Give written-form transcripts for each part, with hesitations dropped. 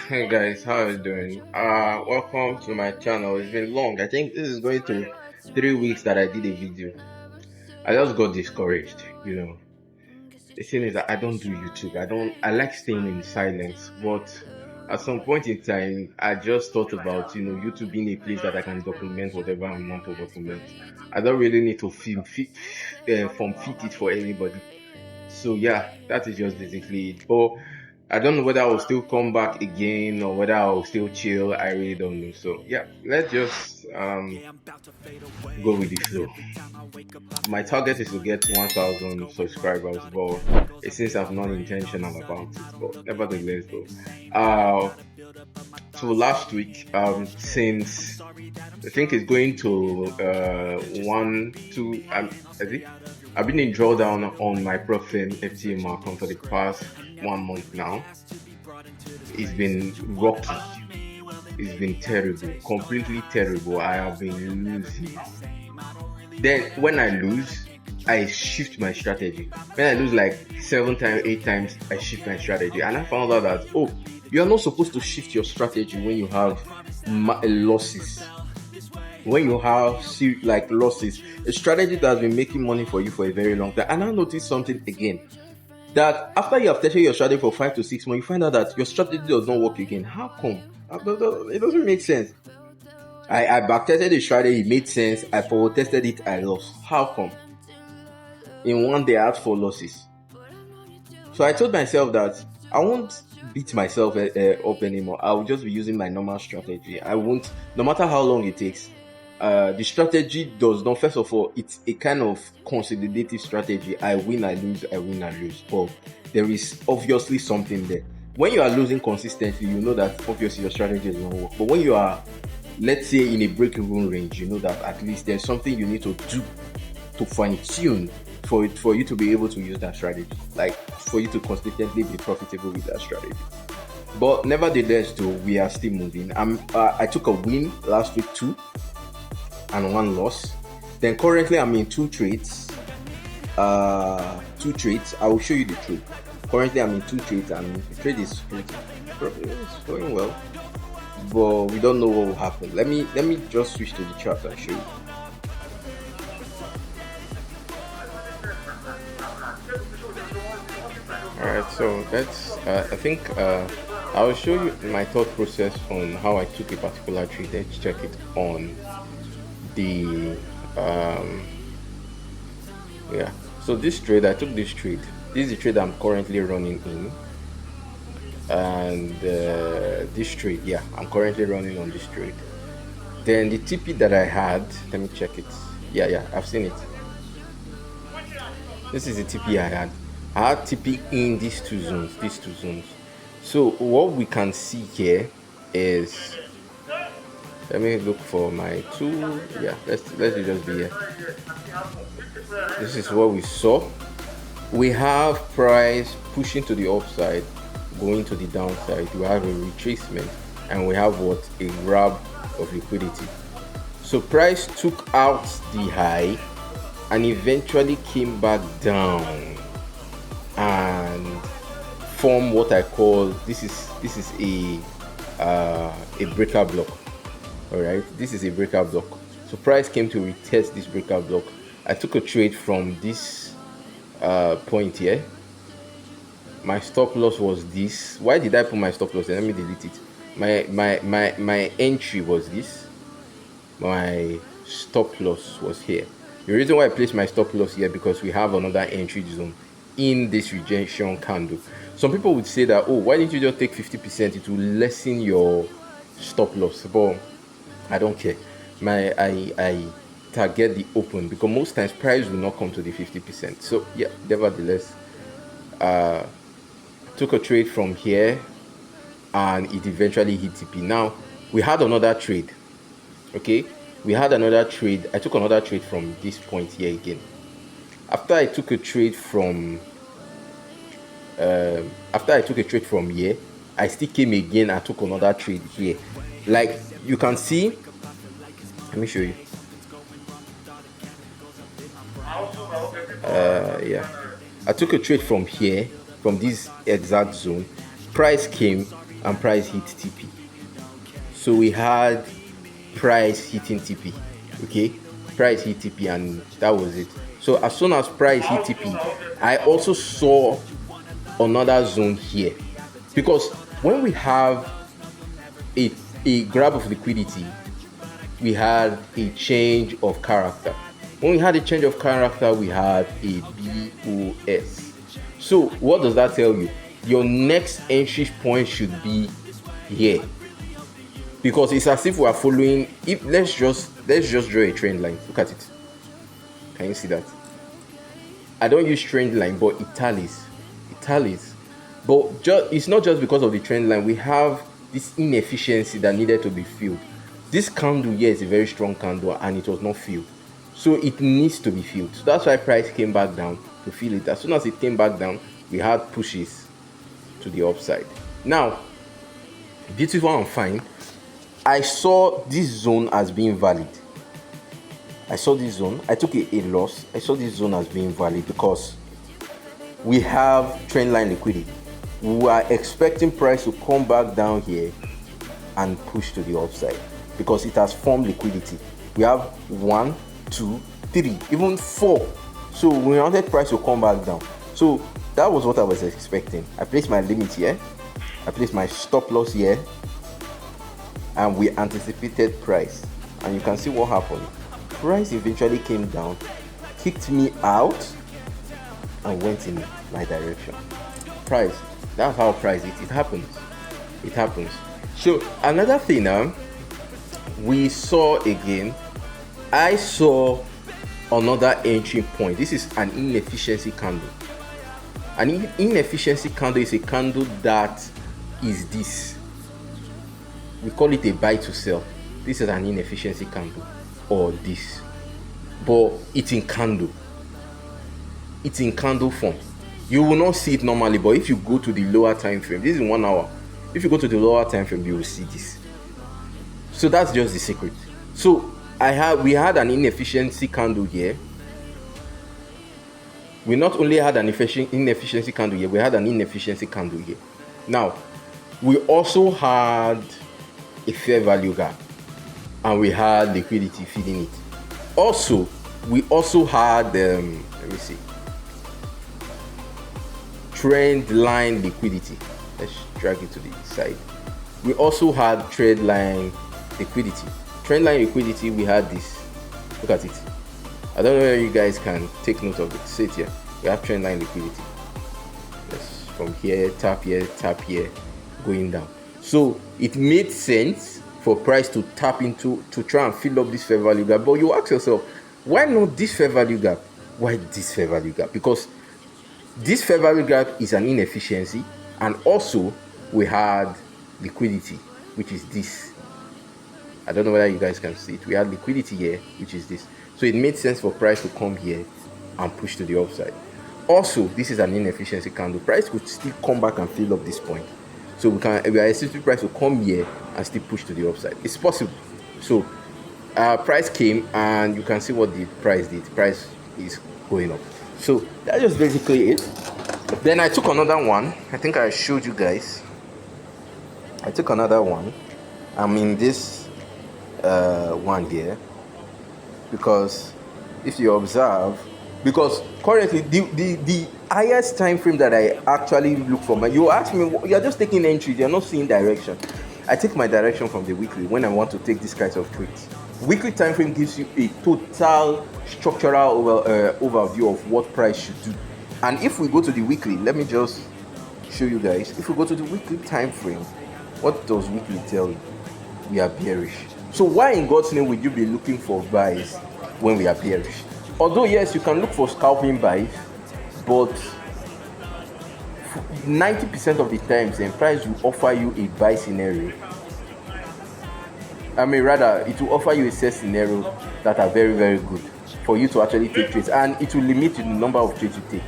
Hey guys, how are you doing? Welcome to my channel. It's been long. I think this is going to 3 weeks that I did a video. I just got discouraged, you know. The thing is that I don't do YouTube. I like staying in silence, but at some point in time, I just thought about, YouTube being a place that I can document whatever I want to document. I don't really need to form fit it for anybody. So yeah, that is just basically it. But I don't know whether I will still come back again or whether I will still chill. I really don't know. So yeah, let's just go with the flow. My target is to get 1,000 subscribers, but it seems I'm not intentional about it. But nevertheless, though, so last week, since I think it's going to 1, 2, I think I've been in drawdown on my profile FTMO account for the past 1 month now. It's been rocky. It's been terrible, completely terrible. I have been losing. Then when I lose, I shift my strategy. When I lose like 7 times, 8 times, I shift my strategy, and I found out that you are not supposed to shift your strategy when you have losses. When you have like losses, a strategy that has been making money for you for a very long time. And I noticed something again, that after you have tested your strategy for 5 to 6 months, you find out that your strategy does not work again. How come? It doesn't make sense. I backtested the strategy, it made sense. I forward tested it, I lost. How come? In one day, I had 4 losses. So I told myself that I won't beat myself up anymore. I will just be using my normal strategy. I won't, no matter how long it takes. The strategy does not, first of all, it's a kind of consolidative strategy. I win, I lose, I win, I lose. But there is obviously something there. When you are losing consistently, you know that obviously your strategy is not work. But when you are, let's say, in a break-even range, you know that at least there's something you need to do to fine-tune for you to be able to use that strategy, like for you to consistently be profitable with that strategy. But nevertheless, though, we are still moving. I took a win last week too, and 1 loss. Then currently I'm in 2 trades. I will show you the trade. Currently I'm in 2 trades, and the trade is going well, but we don't know what will happen. Let me just switch to the chart and show you. Alright, so that's I think I will show you my thought process on how I took a particular trade. Let's check it on the yeah. So this trade, I took this trade. This is the trade I'm currently running in, and this trade, yeah, I'm currently running on this trade. Then the TP that I had, let me check it. Yeah, I've seen it. This is the TP I had. I had TP in these two zones. So what we can see here is, let me look for my tool. Yeah, let's just be here. This is what we saw. We have price pushing to the upside, going to the downside. We have a retracement, and we have what? A grab of liquidity. So price took out the high and eventually came back down and form what I call, this is a breaker block. All right, this is a breaker block. So price came to retest this breaker block. I took a trade from this point here. My stop loss was this. Why did I put my stop loss? Let me delete it. My entry was this. My stop loss was here. The reason why I placed my stop loss here, because we have another entry zone in this rejection candle. Some people would say that, oh, why didn't you just take 50%? It will lessen your stop loss. But I don't care. I target the open, because most times price will not come to the 50%. So yeah, nevertheless, took a trade from here and it eventually hit TP. Now we had another trade. Okay, we had another trade. I took another trade from this point here again. After I took a trade from here, I still came again and took another trade here. Like you can see, let me show you. I took a trade from here, from this exact zone. Price came and price hit TP. So we had price hitting TP. Okay, price hit TP, and that was it. So as soon as price hit TP, I also saw another zone here, because when we have a grab of liquidity, we had a change of character. When we had a change of character, we had a BOS. So what does that tell you? Your next entry point should be here, because it's as if we are following. If let's just draw a trend line. Look at it. Can you see that? I don't use trend line, but it tallies. But it's not just because of the trend line. We have this inefficiency that needed to be filled. This candle here is a very strong candle, and it was not filled, so it needs to be filled. So that's why price came back down to fill it. As soon as it came back down, we had pushes to the upside. Now, beautiful and fine, I saw this zone as being valid. I saw this zone. I took a loss. I saw this zone as being valid because we have trend line liquidity. We are expecting price to come back down here and push to the upside because it has formed liquidity. We have 1, 2, 3, even 4. So we wanted price to come back down. So that was what I was expecting. I placed my limit here. I placed my stop loss here. And we anticipated price. And you can see what happened. Price eventually came down, kicked me out, and went in my direction. Price, that's how price is. It happens. So another thing we saw again, I saw another entry point. This is an inefficiency candle. An inefficiency candle is a candle that is this. We call it a buy to sell. This is an inefficiency candle, or this, but it's in candle form. You will not see it normally, but if you go to the lower time frame, this is 1 hour. If you go to the lower time frame, you will see this. So that's just the secret. So we had an inefficiency candle here. We not only had an inefficiency candle here, we had an inefficiency candle here. Now, we also had a fair value gap, and we had liquidity feeding it. Also, we also had let me see, trend line liquidity. Let's drag it to the side. We also had trend line liquidity. Trend line liquidity, we had this. Look at it. I don't know whether you guys can take note of it. See it here. We have trend line liquidity. Yes, from here, tap here, going down. So it made sense for price to tap into, to try and fill up this fair value gap. But you ask yourself, why not this fair value gap? Why this fair value gap? Because this fair value gap is an inefficiency, and also we had liquidity, which is this. I don't know whether you guys can see it. We had liquidity here, which is this. So it made sense for price to come here and push to the upside. Also, this is an inefficiency candle. Price could still come back and fill up this point. So we are expecting price to come here and still push to the upside. It's possible. So price came, and you can see what the price did. Price is going up. So that's just basically it. Then I took another one. I think I showed you guys. I took another one. I'm in this one here, because if you observe, because currently the highest time frame that I actually look for, but you ask me, you're just taking entries, you're not seeing direction. I take my direction from the weekly when I want to take these kinds of trades. Weekly time frame gives you a total structural overview of what price should do. And if we go to the weekly, let me just show you guys. If we go to the weekly time frame, what does weekly tell you? We are bearish. So why in God's name would you be looking for buys when we are bearish? Although yes, you can look for scalping buys, but 90% of the times, the price will offer you a buy scenario. Rather, it will offer you a sell scenario that are very, very good for you to actually take trades, and it will limit the number of trades you take,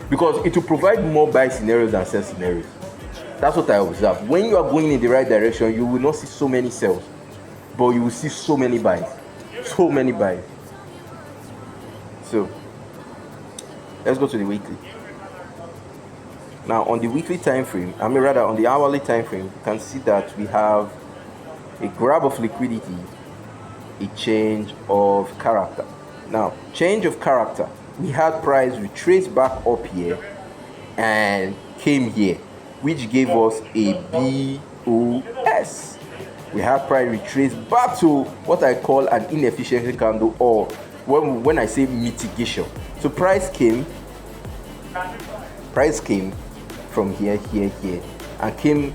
because it will provide more buy scenarios than sell scenarios. That's what I observe. When you are going in the right direction, you will not see so many sells, but you will see so many buys. So let's go to the weekly. Now on the weekly time frame, I mean rather on the hourly time frame, you can see that we have a grab of liquidity, a change of character. Now change of character, we had price retrace back up here and came here, which gave us a BOS. We have price retrace back to what I call an inefficiency candle, or when I say mitigation. So price came from here, and came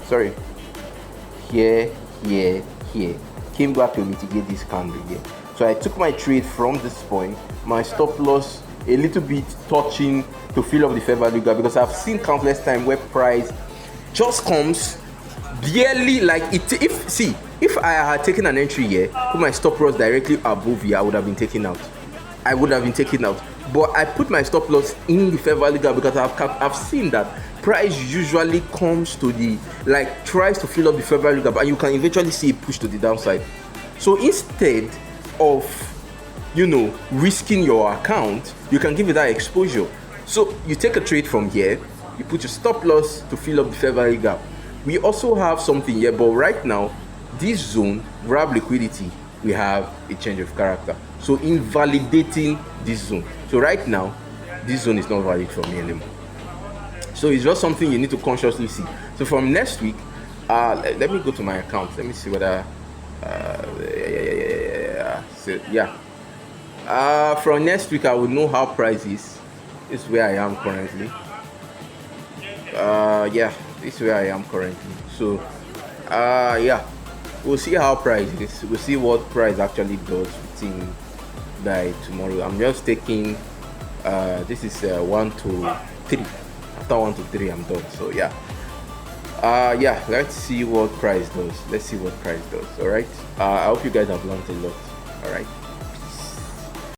here, came back to mitigate this candle here. So I took my trade from this point, my stop loss a little bit touching to fill up the fair value gap, because I've seen countless times where price just comes barely, like it. If I had taken an entry here, put my stop loss directly above here, I would have been taken out. But I put my stop loss in the fair value gap because I've seen that price usually comes to the, like, tries to fill up the fair value gap, and you can eventually see it push to the downside. So instead of risking your account, you can give it that exposure. So you take a trade from here, you put your stop loss to fill up the fair value gap. We also have something here, but right now this zone, grab liquidity, we have a change of character, so invalidating this zone. So right now this zone is not valid for me anymore. So it's just something you need to consciously see. So from next week, let me go to my account, let me see whether from next week I will know how price is. This is where I am currently. This is where I am currently. So we'll see how price is. We'll see what price actually does within by tomorrow. I'm just taking this is 1 to 3. After 1 to 3 I'm done. So let's see what price does. All right. I hope you guys have learned a lot. All right.